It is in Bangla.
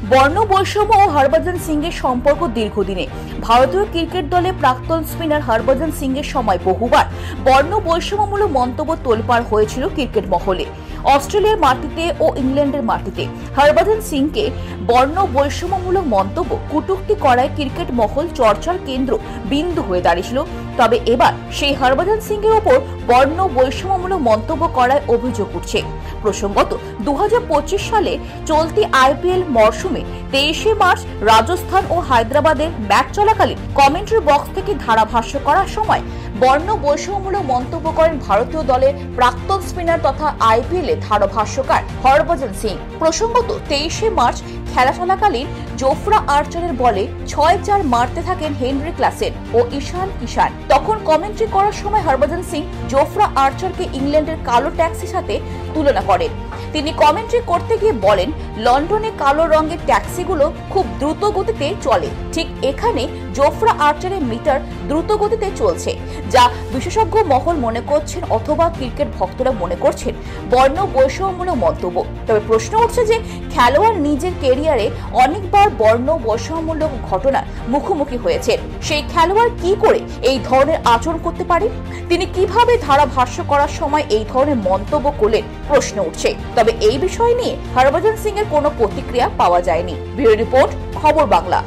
বর্ণ বৈষম্য ও হরভজন সিং এর সম্পর্ক দীর্ঘদিনে। ভারতীয় ক্রিকেট দলে প্রাক্তন স্পিনার হরভজন সিং এর সময় বহুবার বর্ণ বৈষম্যমূলক মন্তব্য তোলপাড় হয়েছিল ক্রিকেট মহলে। অস্ট্রেলিয়ার মাটিতে ও ইংল্যান্ডের মাটিতে হরভজন সিংকে বর্ণ বৈষম্যমূলক মন্তব্য কটূক্তি করায় ক্রিকেট মহল চর্চার কেন্দ্র বিন্দু হয়ে দাঁড়িয়েছিল। তবে এবার সেই হরভজন সিং এর ওপর বর্ণ বৈষম্যমূলক মন্তব্য করায় অভিযোগ উঠছে। প্রসঙ্গত 2025 সালে চলতি আইপিএল মরশুমে 23 মার্চ রাজস্থান ও হায়দ্রাবাদের ম্যাচ চলাকালীন কমেন্ট্রি বক্স থেকে ধারাভাষ্য করার সময় বর্ণ বৈষম্যমূলক মন্তব্য করেন ভারতীয় দলের প্রাক্তন স্পিনার তথা আইপিএল এ ধারাভাষ্যকার হরভজন সিং। প্রসঙ্গত 23 মার্চ খেলা চলাকালীন জোফরা আর্চারের বলে 6-4 মারতে থাকেন হেনরি ক্লাসেন ও ঈশান কিষান। তখন কমেন্ট্রি করার সময় হরভজন সিং জোফরা আর্চারকে ইংল্যান্ডের কালো ট্যাক্সির সাথে তুলনা করেন। তিনি কমেন্ট্রি করতে গিয়ে বলেন, লন্ডনে কালো রঙের ট্যাক্সিগুলো খুব দ্রুত গতিতে চলে, ঠিক এখানে জোফরা আর্চারের মিটার দ্রুত গতিতে চলছে, যা বিশেষজ্ঞ মহল মনে করছেন অথবা ক্রিকেট ভক্তরা মনে করছেন বর্ণ বৈষম্যমূলক মন্তব্য। তবে প্রশ্ন উঠছে যে খেলোয়াড় নিজের কেরিয়ারে অনেকবার বর্ণ বৈষম্যমূলক ঘটনার মুখোমুখি হয়েছেন, সেই খেলোয়াড় কি করে এই ধরনের আচরণ করতে পারে? তিনি কিভাবে ধারাভাষ্য করার সময় এই ধরনের মন্তব্য করলেন প্রশ্ন উঠছে। তবে এই বিষয় নিয়ে হরভজন সিং এর কোনো প্রতিক্রিয়া পাওয়া যায়নি। ব্যুরো রিপোর্ট, খবর বাংলা।